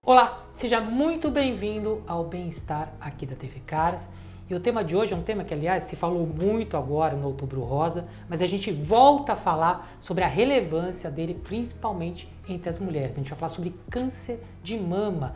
Olá, seja muito bem-vindo ao Bem-Estar aqui da TV Caras. E o tema de hoje é um tema que, aliás, se falou muito agora no Outubro Rosa, mas a gente volta a falar sobre a relevância dele, principalmente entre as mulheres. A gente vai falar sobre câncer de mama,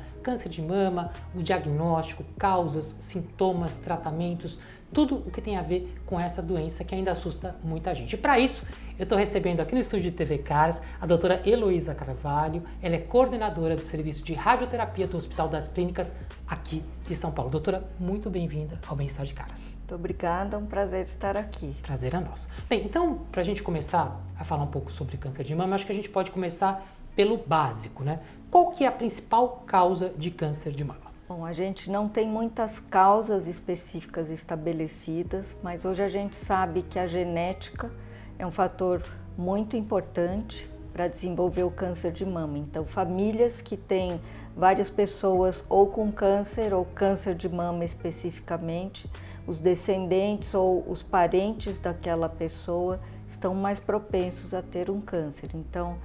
o diagnóstico, causas, sintomas, tratamentos, tudo o que tem a ver com essa doença que ainda assusta muita gente. E para isso, eu estou recebendo aqui no estúdio de TV Caras a doutora Heloísa Carvalho. Ela é coordenadora do serviço de radioterapia do Hospital das Clínicas aqui de São Paulo. Doutora, muito bem-vinda ao Bem-Estar de Caras. Muito obrigada, é um prazer estar aqui. Prazer é nosso. Bem, então, para a gente começar a falar um pouco sobre câncer de mama, acho que a gente pode começar pelo básico, né? Qual que é a principal causa de câncer de mama? Bom, a gente não tem muitas causas específicas estabelecidas, mas hoje a gente sabe que a genética é um fator muito importante para desenvolver o câncer de mama. Então, famílias que têm várias pessoas ou com câncer ou câncer de mama especificamente, os descendentes ou os parentes daquela pessoa estão mais propensos a ter um câncer. Então,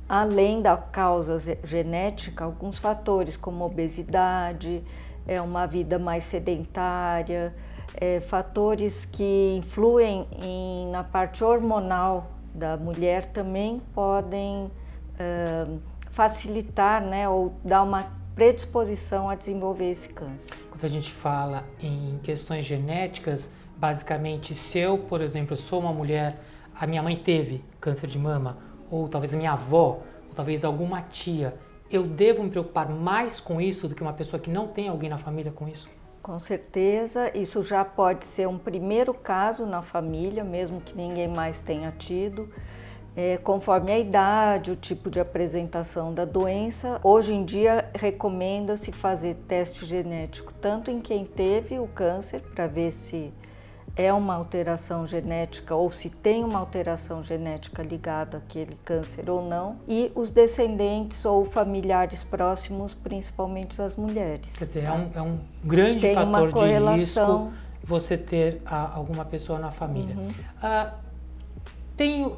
além da causa genética, alguns fatores como obesidade, uma vida mais sedentária, fatores que influem na parte hormonal da mulher também podem facilitar, né, ou dar uma predisposição a desenvolver esse câncer. Quando a gente fala em questões genéticas, basicamente, se eu, por exemplo, sou uma mulher, a minha mãe teve câncer de mama, ou talvez a minha avó, ou talvez alguma tia, eu devo me preocupar mais com isso do que uma pessoa que não tem alguém na família com isso? Com certeza, isso já pode ser um primeiro caso na família, mesmo que ninguém mais tenha tido. Conforme a idade, o tipo de apresentação da doença, hoje em dia recomenda-se fazer teste genético tanto em quem teve o câncer, para ver se é uma alteração genética ou se tem uma alteração genética ligada àquele câncer ou não, e os descendentes ou familiares próximos, principalmente as mulheres. Quer dizer, é um grande tem fator de risco você ter alguma pessoa na família.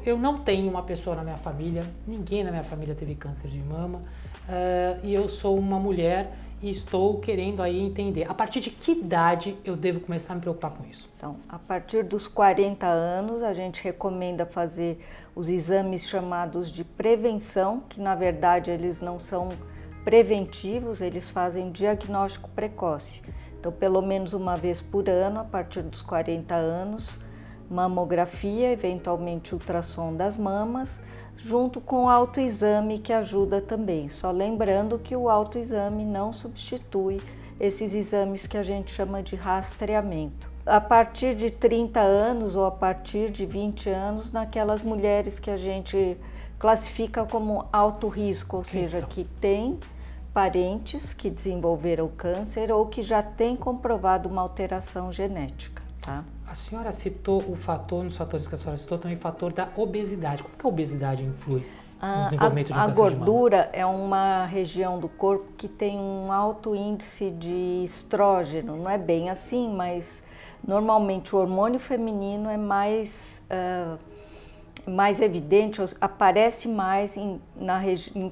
Eu não tenho uma pessoa na minha família, ninguém na minha família teve câncer de mama, e eu sou uma mulher e estou querendo aí entender a partir de que idade eu devo começar a me preocupar com isso. Então, a partir dos 40 anos, a gente recomenda fazer os exames chamados de prevenção, que na verdade eles não são preventivos, eles fazem diagnóstico precoce. Então, pelo menos uma vez por ano, a partir dos 40 anos, mamografia, eventualmente ultrassom das mamas, junto com o autoexame que ajuda também. Só lembrando que o autoexame não substitui esses exames que a gente chama de rastreamento. A partir de 30 anos ou a partir de 20 anos, naquelas mulheres que a gente classifica como alto risco, ou seja, que tem parentes que desenvolveram câncer ou que já tem comprovado uma alteração genética. Tá? A senhora citou nos fatores que a senhora citou, também o fator da obesidade. Como que a obesidade influi no desenvolvimento de um câncer de mama? A gordura é uma região do corpo que tem um alto índice de estrógeno. Não é bem assim, mas normalmente o hormônio feminino é mais evidente, aparece mais em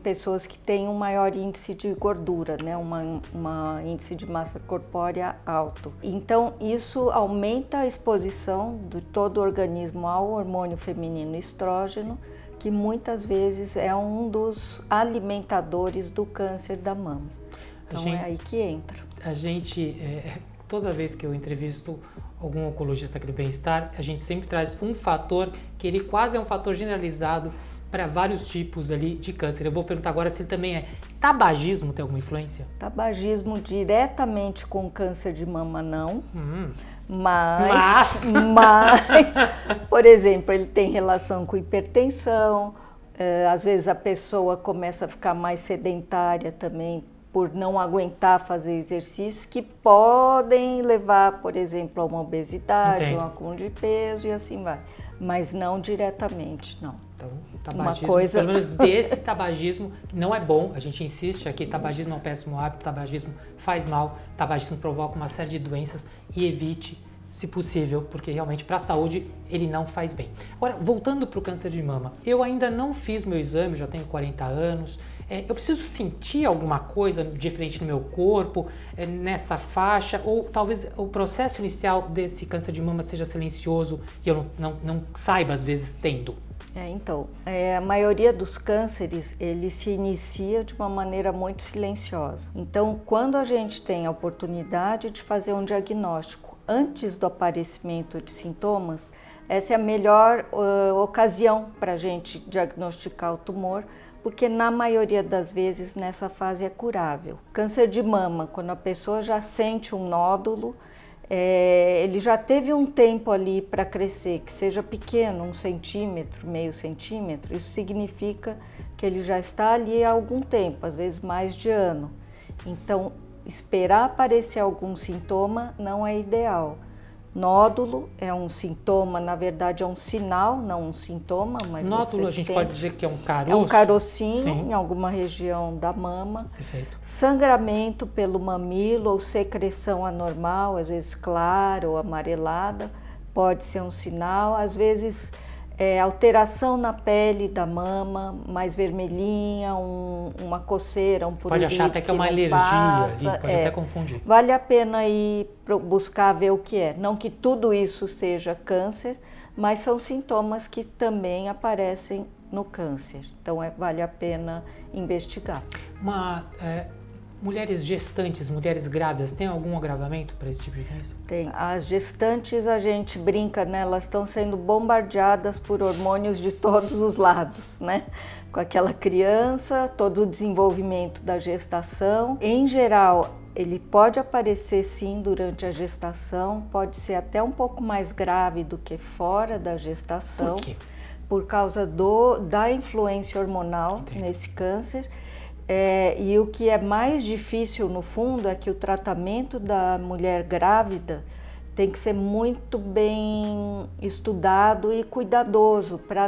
pessoas que têm um maior índice de gordura, né? Uma índice de massa corpórea alto. Então, isso aumenta a exposição de todo o organismo ao hormônio feminino estrógeno, que muitas vezes é um dos alimentadores do câncer da mama. Então, é aí que entra. A gente, toda vez que eu entrevisto algum oncologista aqui do Bem-Estar, a gente sempre traz um fator que ele quase é um fator generalizado para vários tipos ali de câncer. Eu vou perguntar agora se ele também é tabagismo, tem alguma influência? Tabagismo diretamente com câncer de mama não, mas, por exemplo, ele tem relação com hipertensão, às vezes a pessoa começa a ficar mais sedentária também, por não aguentar fazer exercícios que podem levar, por exemplo, a uma obesidade, um acúmulo de peso e assim vai. Mas não diretamente, não. Então, tabagismo, pelo menos desse tabagismo, não é bom. A gente insiste aqui, tabagismo é um péssimo hábito, tabagismo faz mal, tabagismo provoca uma série de doenças e evite se possível, porque realmente para a saúde ele não faz bem. Agora, voltando para o câncer de mama, eu ainda não fiz meu exame, já tenho 40 anos, eu preciso sentir alguma coisa diferente no meu corpo, nessa faixa, ou talvez o processo inicial desse câncer de mama seja silencioso e eu não saiba, às vezes, tendo? Então, a maioria dos cânceres, ele se inicia de uma maneira muito silenciosa. Então, quando a gente tem a oportunidade de fazer um diagnóstico antes do aparecimento de sintomas, essa é a melhor ocasião para a gente diagnosticar o tumor, porque na maioria das vezes nessa fase é curável. Câncer de mama, quando a pessoa já sente um nódulo, ele já teve um tempo ali para crescer, que seja pequeno, 1 centímetro, meio centímetro, isso significa que ele já está ali há algum tempo, às vezes mais de ano. Então, esperar aparecer algum sintoma não é ideal. Nódulo é um sintoma, na verdade é um sinal, não um sintoma, mas nódulo a gente pode dizer que é um caroço? É um carocinho. Sim. Em alguma região da mama. Perfeito. Sangramento pelo mamilo ou secreção anormal, às vezes clara ou amarelada, pode ser um sinal. Às vezes alteração na pele da mama, mais vermelhinha, uma coceira, um pururito. Pode achar até que é uma alergia, passa, pode até confundir. Vale a pena ir buscar ver o que é. Não que tudo isso seja câncer, mas são sintomas que também aparecem no câncer. Então vale a pena investigar. Mulheres gestantes, mulheres grávidas, tem algum agravamento para esse tipo de doença? Tem. As gestantes, a gente brinca, né? Elas estão sendo bombardeadas por hormônios de todos os lados, né? Com aquela criança, todo o desenvolvimento da gestação. Em geral, ele pode aparecer sim durante a gestação, pode ser até um pouco mais grave do que fora da gestação. Por quê? Por causa da influência hormonal. Entendi. Nesse câncer. E o que é mais difícil no fundo é que o tratamento da mulher grávida tem que ser muito bem estudado e cuidadoso para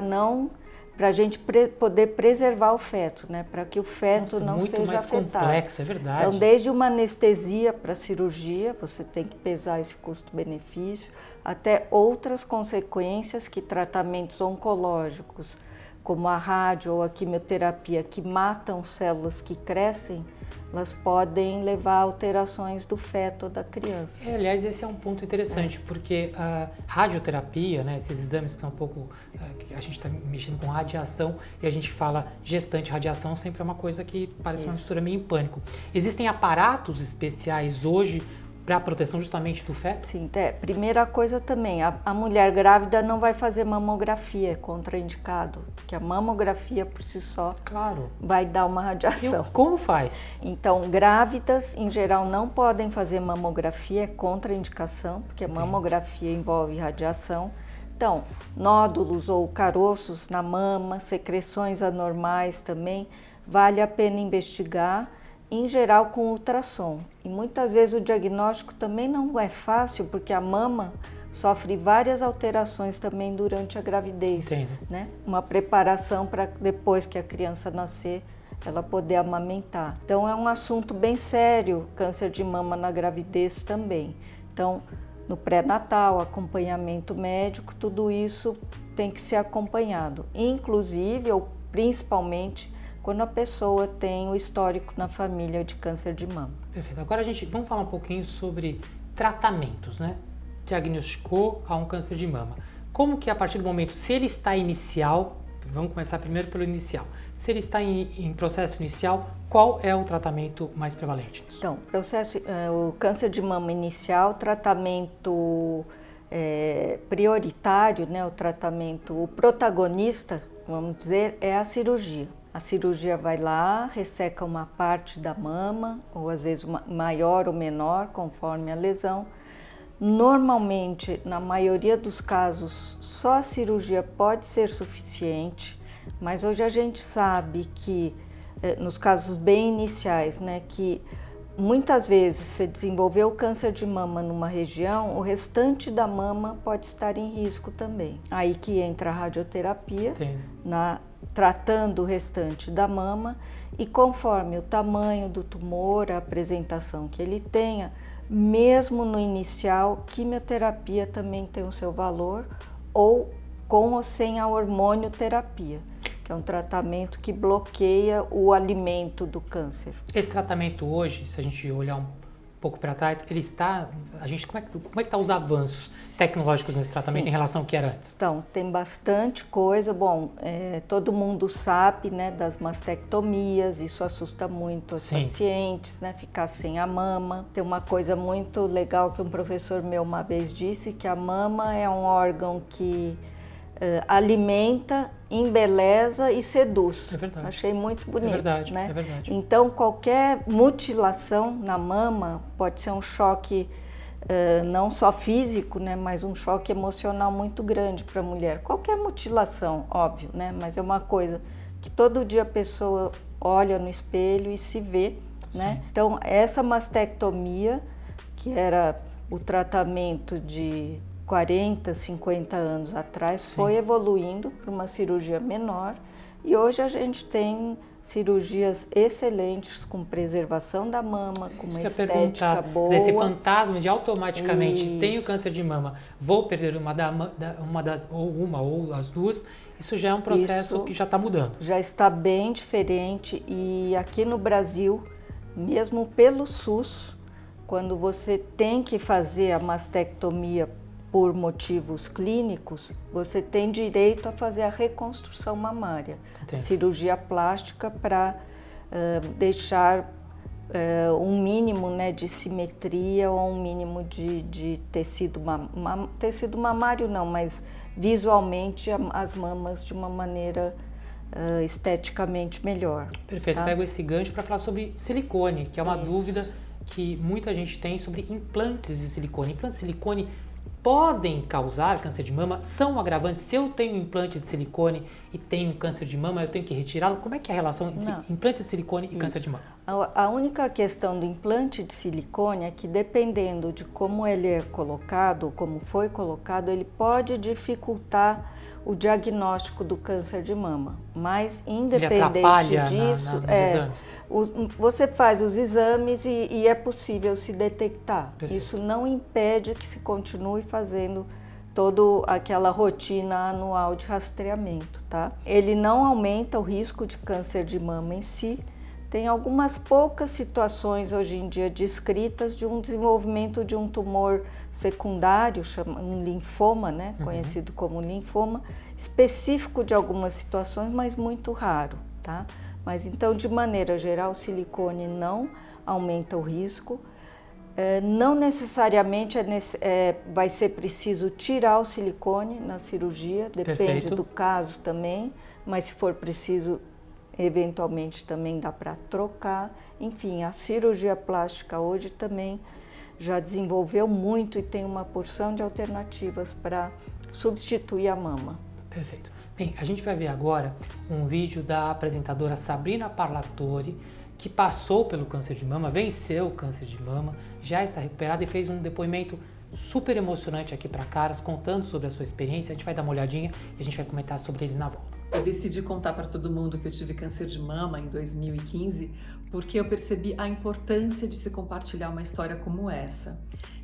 a gente poder preservar o feto, né? Para que o feto não seja afetado. Muito mais complexo, é verdade. Então, desde uma anestesia para cirurgia, você tem que pesar esse custo-benefício, até outras consequências que tratamentos oncológicos, como a rádio ou a quimioterapia, que matam células que crescem, elas podem levar a alterações do feto ou da criança. Aliás, esse é um ponto interessante, porque a radioterapia, né, esses exames que são um pouco... a gente está mexendo com radiação e a gente fala gestante, radiação sempre é uma coisa que parece uma mistura meio em pânico. Existem aparatos especiais hoje para a proteção justamente do feto? Sim, primeira coisa também, a mulher grávida não vai fazer mamografia, é contraindicado, porque a mamografia por si só vai dar uma radiação. E como faz? Então, grávidas em geral não podem fazer mamografia, é contraindicação, porque a mamografia envolve radiação. Então, nódulos ou caroços na mama, secreções anormais também, vale a pena investigar, em geral com ultrassom. E muitas vezes o diagnóstico também não é fácil, porque a mama sofre várias alterações também durante a gravidez. Entendo. Né? Uma preparação para depois que a criança nascer, ela poder amamentar. Então é um assunto bem sério, câncer de mama na gravidez também. Então, no pré-natal, acompanhamento médico, tudo isso tem que ser acompanhado. Inclusive, ou principalmente, quando a pessoa tem o histórico na família de câncer de mama. Perfeito. Agora vamos falar um pouquinho sobre tratamentos, né? Diagnosticou a um câncer de mama. Como que a partir do momento, se ele está inicial, vamos começar primeiro pelo inicial. Se ele está em processo inicial, qual é o tratamento mais prevalente? Então, o câncer de mama inicial, tratamento prioritário, né? O protagonista, vamos dizer, é a cirurgia. A cirurgia vai lá, resseca uma parte da mama, ou às vezes maior ou menor, conforme a lesão. Normalmente, na maioria dos casos, só a cirurgia pode ser suficiente, mas hoje a gente sabe que, nos casos bem iniciais, né, que muitas vezes se desenvolveu câncer de mama numa região, o restante da mama pode estar em risco também. Aí que entra a radioterapia, tratando o restante da mama, e conforme o tamanho do tumor, a apresentação que ele tenha, mesmo no inicial, quimioterapia também tem o seu valor, ou com ou sem a hormonioterapia, que é um tratamento que bloqueia o alimento do câncer. Esse tratamento hoje, se a gente olhar um pouco para trás, ele está, como é que tá os avanços tecnológicos nesse tratamento, sim, em relação ao que era antes? Então, tem bastante coisa. Bom, todo mundo sabe, né, das mastectomias, isso assusta muito os, sim, pacientes, né, ficar sem a mama. Tem uma coisa muito legal que um professor meu uma vez disse, que a mama é um órgão que alimenta, embeleza e seduz. É verdade. Achei muito bonito. É verdade, né? É verdade. Então, qualquer mutilação na mama pode ser um choque não só físico, né, mas um choque emocional muito grande para a mulher. Qualquer mutilação, óbvio, né, mas é uma coisa que todo dia a pessoa olha no espelho e se vê, né? Então, essa mastectomia, que era o tratamento de 40, 50 anos atrás, sim, foi evoluindo para uma cirurgia menor e hoje a gente tem cirurgias excelentes com preservação da mama, com uma estética boa. Esse fantasma de automaticamente tenho câncer de mama, vou perder ou as duas, isso já é um processo que já está mudando. Já está bem diferente e aqui no Brasil, mesmo pelo SUS, quando você tem que fazer a mastectomia por motivos clínicos, você tem direito a fazer a reconstrução mamária, a cirurgia plástica para deixar um mínimo, né, de simetria ou um mínimo de tecido, tecido mamário não, mas visualmente as mamas de uma maneira esteticamente melhor. Perfeito, tá? Pego esse gancho para falar sobre silicone, que é uma dúvida que muita gente tem sobre implantes de silicone. Implantes de silicone podem causar câncer de mama? São agravantes? Se eu tenho um implante de silicone e tenho câncer de mama, eu tenho que retirá-lo? Como é que é a relação entre implante de silicone e câncer de mama? A única questão do implante de silicone é que, dependendo de como ele é colocado, como foi colocado, ele pode dificultar o diagnóstico do câncer de mama. Mas, independente disso, nos exames. Você faz os exames e é possível se detectar. Perfeito. Isso não impede que se continue fazendo toda aquela rotina anual de rastreamento, tá? Ele não aumenta o risco de câncer de mama em si. Tem algumas poucas situações hoje em dia descritas de um desenvolvimento de um tumor secundário, um linfoma, né, conhecido como linfoma, específico de algumas situações, mas muito raro, tá? Mas então, de maneira geral, o silicone não aumenta o risco. Não necessariamente vai ser preciso tirar o silicone na cirurgia, depende Perfeito. do caso também, mas se for preciso, eventualmente também dá para trocar. Enfim, a cirurgia plástica hoje também já desenvolveu muito e tem uma porção de alternativas para substituir a mama. Perfeito. Bem, a gente vai ver agora um vídeo da apresentadora Sabrina Parlatore, que passou pelo câncer de mama, venceu o câncer de mama, já está recuperada e fez um depoimento super emocionante aqui para Caras, contando sobre a sua experiência. A gente vai dar uma olhadinha e a gente vai comentar sobre ele na volta. Eu decidi contar para todo mundo que eu tive câncer de mama em 2015 porque eu percebi a importância de se compartilhar uma história como essa.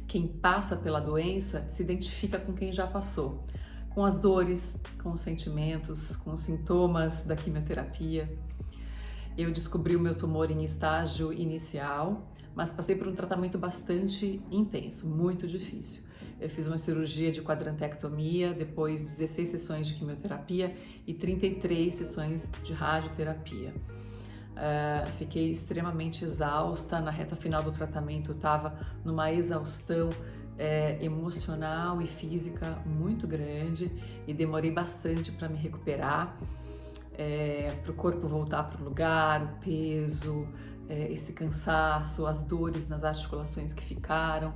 Quem passa pela doença se identifica com quem já passou, com as dores, com os sentimentos, com os sintomas da quimioterapia. Eu descobri o meu tumor em estágio inicial, mas passei por um tratamento bastante intenso, muito difícil. Eu fiz uma cirurgia de quadrantectomia, depois 16 sessões de quimioterapia e 33 sessões de radioterapia. Fiquei extremamente exausta, na reta final do tratamento eu estava numa exaustão emocional e física muito grande e demorei bastante para me recuperar, para o corpo voltar para o lugar, o peso, esse cansaço, as dores nas articulações que ficaram.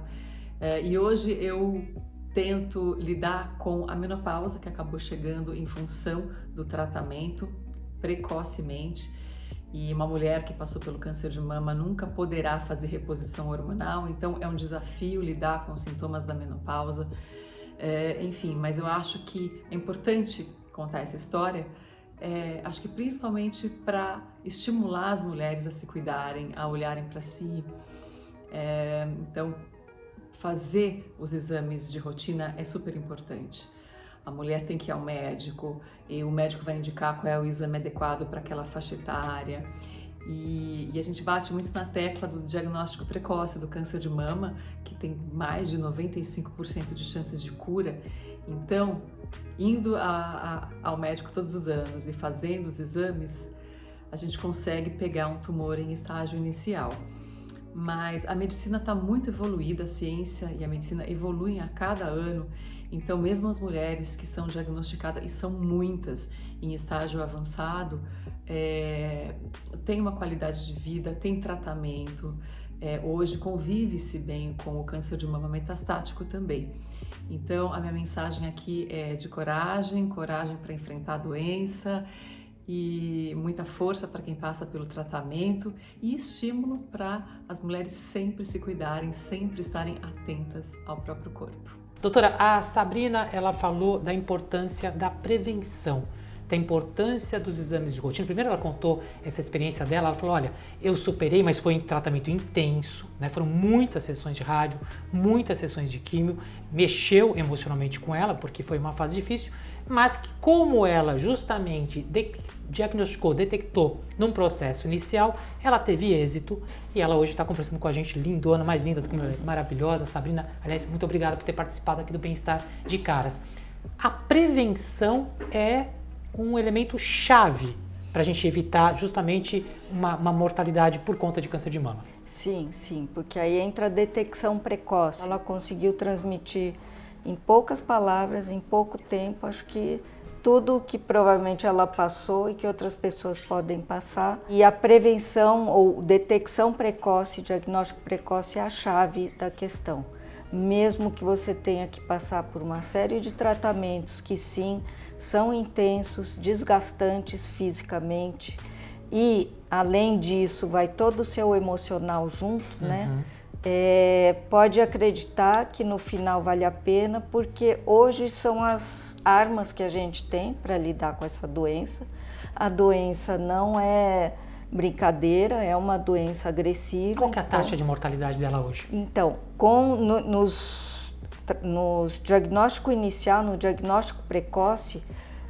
E hoje eu tento lidar com a menopausa que acabou chegando em função do tratamento precocemente. E uma mulher que passou pelo câncer de mama nunca poderá fazer reposição hormonal, então é um desafio lidar com os sintomas da menopausa. Enfim, mas eu acho que é importante contar essa história, acho que principalmente para estimular as mulheres a se cuidarem, a olharem para si. Então, fazer os exames de rotina é super importante. A mulher tem que ir ao médico e o médico vai indicar qual é o exame adequado para aquela faixa etária. E a gente bate muito na tecla do diagnóstico precoce do câncer de mama, que tem mais de 95% de chances de cura. Então, indo ao médico todos os anos e fazendo os exames, a gente consegue pegar um tumor em estágio inicial. Mas a medicina está muito evoluída, a ciência e a medicina evoluem a cada ano. Então, mesmo as mulheres que são diagnosticadas, e são muitas, em estágio avançado, tem uma qualidade de vida, tem tratamento. Hoje convive-se bem com o câncer de mama metastático também. Então, a minha mensagem aqui é de coragem para enfrentar a doença e muita força para quem passa pelo tratamento e estímulo para as mulheres sempre se cuidarem, sempre estarem atentas ao próprio corpo. Doutora, a Sabrina, ela falou da importância da prevenção, da importância dos exames de rotina. Primeiro ela contou essa experiência dela, ela falou, olha, eu superei, mas foi um tratamento intenso, né? Foram muitas sessões de rádio, muitas sessões de químio, mexeu emocionalmente com ela, porque foi uma fase difícil, mas que como ela justamente detectou num processo inicial, ela teve êxito e ela hoje está conversando com a gente, lindona, mais linda do que maravilhosa. Sabrina, aliás, muito obrigada por ter participado aqui do Bem-Estar de Caras. A prevenção é um elemento chave para a gente evitar justamente uma mortalidade por conta de câncer de mama. Sim, porque aí entra a detecção precoce. Ela conseguiu transmitir em poucas palavras, em pouco tempo, acho que tudo que provavelmente ela passou e que outras pessoas podem passar. E a prevenção ou detecção precoce, diagnóstico precoce é a chave da questão. Mesmo que você tenha que passar por uma série de tratamentos que sim, são intensos, desgastantes fisicamente e além disso vai todo o seu emocional junto, né? Pode acreditar que no final vale a pena, porque hoje são as armas que a gente tem para lidar com essa doença. A doença não é brincadeira, é uma doença agressiva. Qual que é a taxa de mortalidade dela hoje? Então, nos diagnóstico inicial, no diagnóstico precoce,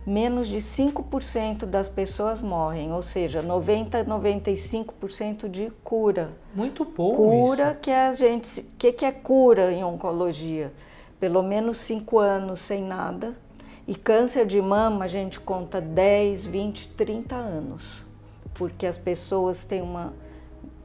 menos de 5% das pessoas morrem, ou seja, 95% de cura. Muito bom cura isso. Que a gente, que é cura em oncologia? Pelo menos 5 anos sem nada. E câncer de mama a gente conta 10, 20, 30 anos, porque as pessoas têm uma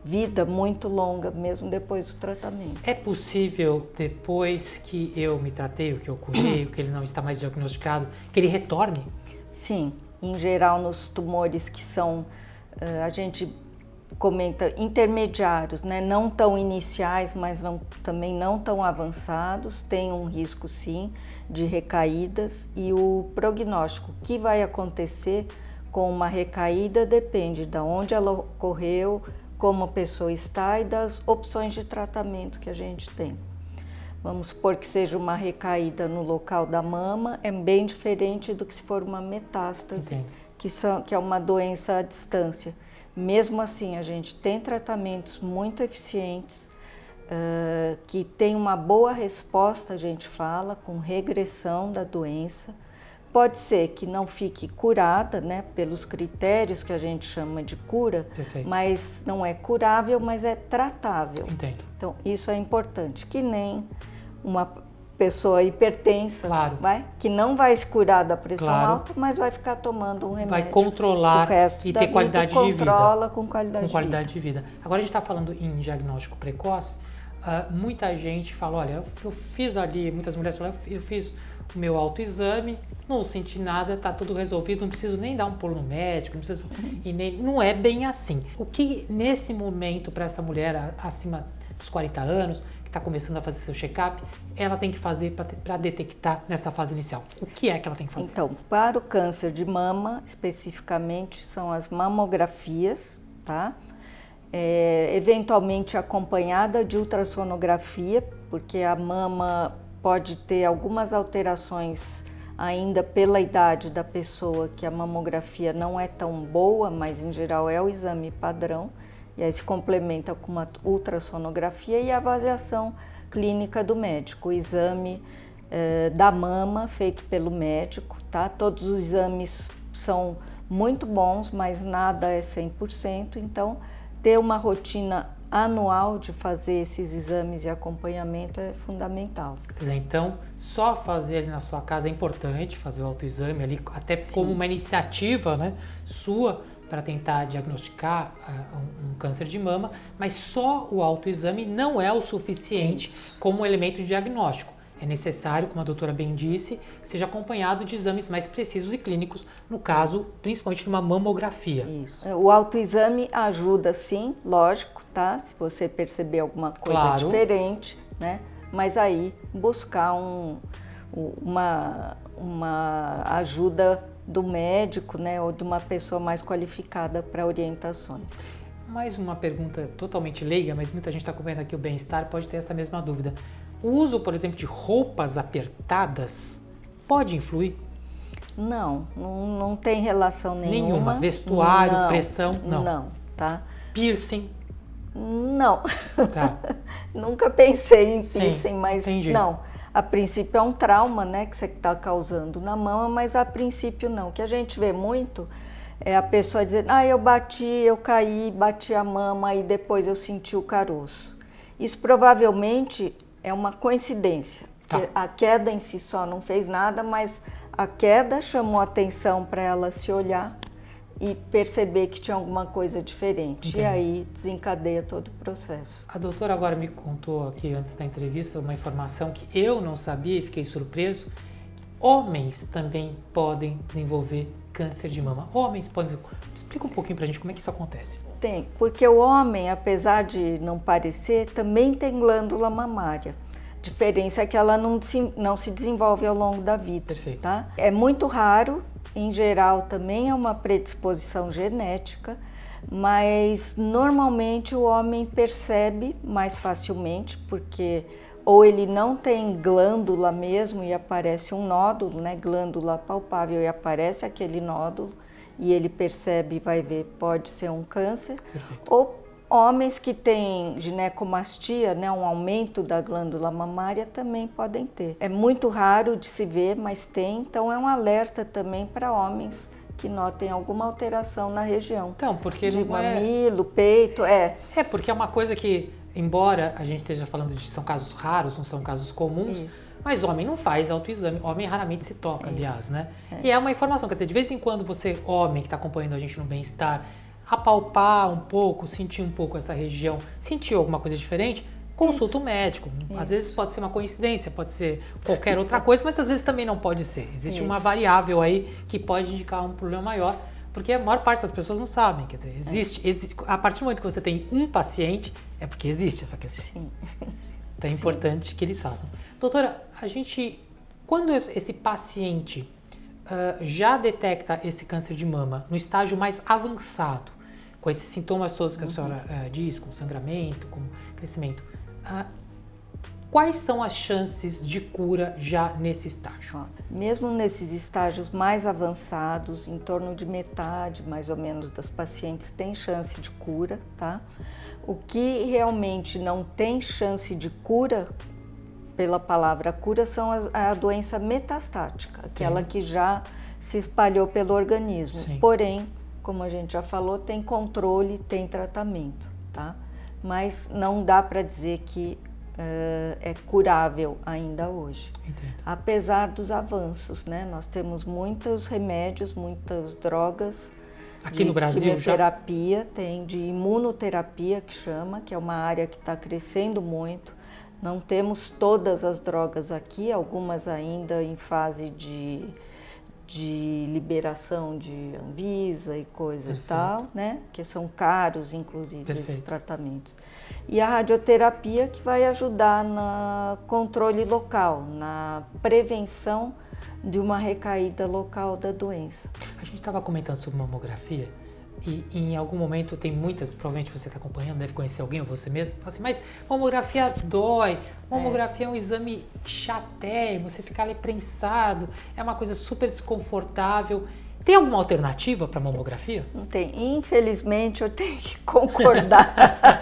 vida muito longa, mesmo depois do tratamento. É possível, depois que eu me tratei, o que eu curei, o que ele não está mais diagnosticado, que ele retorne? Sim, em geral nos tumores que são, a gente comenta, intermediários, né? Não tão iniciais, mas também não tão avançados, tem um risco sim de recaídas e o prognóstico que vai acontecer com uma recaída depende de onde ela ocorreu, como a pessoa está e das opções de tratamento que a gente tem. Vamos supor que seja uma recaída no local da mama, é bem diferente do que se for uma metástase, que é uma doença à distância. Mesmo assim, a gente tem tratamentos muito eficientes, que tem uma boa resposta, a gente fala, com regressão da doença. Pode ser que não fique curada, né, pelos critérios que a gente chama de cura, mas não é curável, mas é tratável. Entendo. Então, isso é importante, que nem uma pessoa hipertensa, que não vai se curar da pressão alta, mas vai ficar tomando um remédio. Vai controlar e ter qualidade de vida. Controla com qualidade de vida. Agora a gente está falando em diagnóstico precoce, muita gente fala, olha, eu fiz ali, muitas mulheres falam, eu fiz o meu autoexame, não senti nada, tá tudo resolvido, não preciso nem dar um pulo no médico, não preciso não é bem assim. O que nesse momento para essa mulher acima dos 40 anos, que está começando a fazer seu check-up, ela tem que fazer para detectar nessa fase inicial? O que é que ela tem que fazer? Então, para o câncer de mama, especificamente, são as mamografias, tá? Eventualmente acompanhada de ultrassonografia, porque a mama pode ter algumas alterações ainda pela idade da pessoa, que a mamografia não é tão boa, mas em geral é o exame padrão, e aí se complementa com uma ultrassonografia e a avaliação clínica do médico, o exame da mama feito pelo médico, tá? Todos os exames são muito bons, mas nada é 100%, então ter uma rotina anual de fazer esses exames de acompanhamento é fundamental. Quer dizer, então, só fazer ali na sua casa é importante, fazer o autoexame ali, até como uma iniciativa, né, sua, para tentar diagnosticar um câncer de mama, mas só o autoexame não é o suficiente como elemento de diagnóstico. É necessário, como a doutora bem disse, que seja acompanhado de exames mais precisos e clínicos, no caso, principalmente numa mamografia. Isso. O autoexame ajuda sim, lógico, tá? Se você perceber alguma coisa diferente, né? Mas aí buscar uma ajuda do médico, né? Ou de uma pessoa mais qualificada para orientações. Mais uma pergunta totalmente leiga, mas muita gente está acompanhando aqui o Bem-Estar, pode ter essa mesma dúvida. O uso, por exemplo, de roupas apertadas pode influir? Não tem relação nenhuma. Vestuário, não, pressão, não. Não, tá? Piercing? Não. Tá. Nunca pensei em piercing, Sim, mas entendi. não. A princípio é um trauma, né, que você está causando na mama, mas a princípio não. O que a gente vê muito é a pessoa dizer, eu bati, eu caí, bati a mama e depois eu senti o caroço. Isso provavelmente é uma coincidência. Tá. A queda em si só não fez nada, mas a queda chamou a atenção para ela se olhar e perceber que tinha alguma coisa diferente. Entendi. E aí desencadeia todo o processo. A doutora agora me contou aqui antes da entrevista uma informação que eu não sabia e fiquei surpreso. Homens também podem desenvolver câncer de mama. Homens podem desenvolver. Explica um pouquinho pra gente como é que isso acontece. Tem, porque o homem, apesar de não parecer, também tem glândula mamária. A diferença é que ela não se desenvolve ao longo da vida. Perfeito. Tá? É muito raro, em geral também é uma predisposição genética, mas normalmente o homem percebe mais facilmente, porque ou ele não tem glândula mesmo e aparece um nódulo, né? Glândula palpável e aparece aquele nódulo, e ele percebe e vai ver, pode ser um câncer. Perfeito. Ou homens que têm ginecomastia, né, um aumento da glândula mamária, também podem ter. É muito raro de se ver, mas tem, então é um alerta também para homens que notem alguma alteração na região. Então, porque de não mamilo, peito, É porque é uma coisa que, embora a gente esteja falando de são casos raros, não são casos comuns, mas homem não faz autoexame, homem raramente se toca, aliás, né? E é uma informação, quer dizer, de vez em quando você, homem que está acompanhando a gente no Bem-Estar, apalpar um pouco, sentir um pouco essa região, sentir alguma coisa diferente, consulta o médico. Às vezes pode ser uma coincidência, pode ser qualquer outra coisa, mas às vezes também não pode ser. Existe uma variável aí que pode indicar um problema maior, porque a maior parte das pessoas não sabem. Quer dizer, existe a partir do momento que você tem um paciente, é porque existe essa questão. Sim. Então é importante que eles façam. Doutora, quando esse paciente já detecta esse câncer de mama no estágio mais avançado, com esses sintomas todos que a senhora diz, como sangramento, como crescimento, quais são as chances de cura já nesse estágio? Mesmo nesses estágios mais avançados, em torno de metade, mais ou menos, das pacientes tem chance de cura, tá? O que realmente não tem chance de cura, pela palavra cura, são a doença metastática, aquela que já se espalhou pelo organismo. Sim. Porém, como a gente já falou, tem controle, tem tratamento, tá? Mas não dá para dizer que é curável ainda hoje. Entendo. Apesar dos avanços, né? Nós temos muitos remédios, muitas drogas. Aqui no Brasil já? Quimioterapia, tem de imunoterapia, que chama, que é uma área que está crescendo muito. Não temos todas as drogas aqui, algumas ainda em fase de liberação de Anvisa e coisa e tal, né? Que são caros, inclusive, esses tratamentos. E a radioterapia, que vai ajudar no controle local, na prevenção de uma recaída local da doença. A gente estava comentando sobre mamografia e em algum momento tem muitas, provavelmente você está acompanhando, deve conhecer alguém ou você mesmo, fala assim, mas mamografia dói, mamografia é um exame chateio, você fica ali prensado, é uma coisa super desconfortável. Tem alguma alternativa para mamografia? Não tem. Infelizmente, eu tenho que concordar.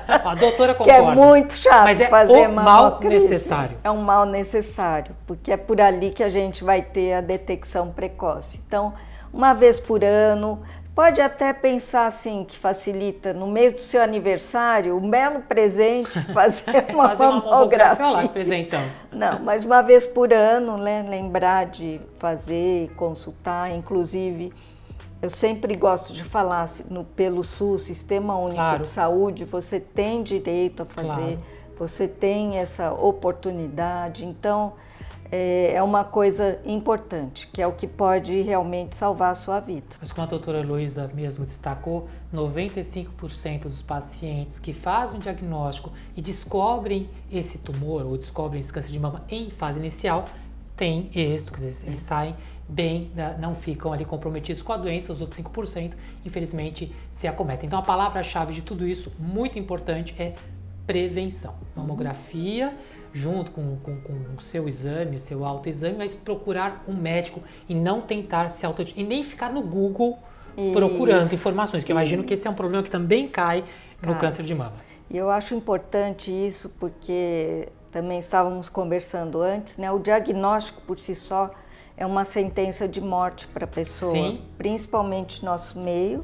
A doutora que é concorda. muito chato Mas é fazer o mal mamocrise. necessário. É um mal necessário, porque é por ali que a gente vai ter a detecção precoce. Então, uma vez por ano, pode até pensar assim, que facilita, no mês do seu aniversário, um belo presente, fazer uma mamografia. Olha lá, presentão. Não, mas uma vez por ano, né, lembrar de fazer e consultar, inclusive, eu sempre gosto de falar, pelo SUS, Sistema Único de Saúde, você tem direito a fazer, você tem essa oportunidade, então é uma coisa importante, que é o que pode realmente salvar a sua vida. Mas como a doutora Heloísa mesmo destacou, 95% dos pacientes que fazem o diagnóstico e descobrem esse tumor ou descobrem esse câncer de mama em fase inicial, têm êxito, quer dizer, eles saem bem, não ficam ali comprometidos com a doença, os outros 5% infelizmente se acometem. Então a palavra-chave de tudo isso, muito importante, é prevenção. Mamografia, junto com o seu exame, seu autoexame, mas procurar um médico e não tentar se e nem ficar no Google procurando informações, que eu imagino que esse é um problema que também cai no câncer de mama. E eu acho importante isso porque também estávamos conversando antes, né? O diagnóstico por si só é uma sentença de morte para a pessoa, Sim. Principalmente no nosso meio,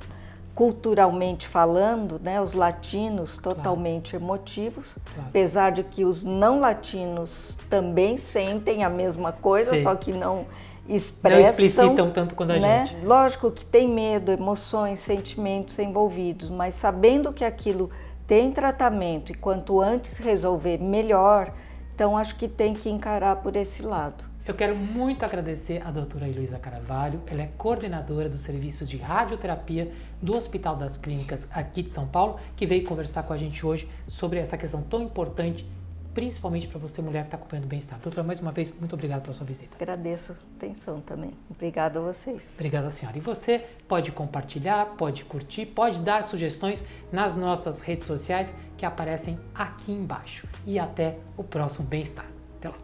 culturalmente falando, né? Os latinos totalmente emotivos, apesar de que os não latinos também sentem a mesma coisa, só que não expressam. Não explicitam tanto quanto a gente. Lógico que tem medo, emoções, sentimentos envolvidos, mas sabendo que aquilo tem tratamento e quanto antes resolver, melhor. Então, acho que tem que encarar por esse lado. Eu quero muito agradecer a doutora Heloísa Carvalho, ela é coordenadora dos serviços de radioterapia do Hospital das Clínicas aqui de São Paulo, que veio conversar com a gente hoje sobre essa questão tão importante, principalmente para você, mulher que está acompanhando o bem-estar. Doutora, mais uma vez, muito obrigado pela sua visita. Agradeço a atenção também. Obrigada a vocês. Obrigada, senhora. E você pode compartilhar, pode curtir, pode dar sugestões nas nossas redes sociais que aparecem aqui embaixo. E até o próximo Bem-Estar. Até lá.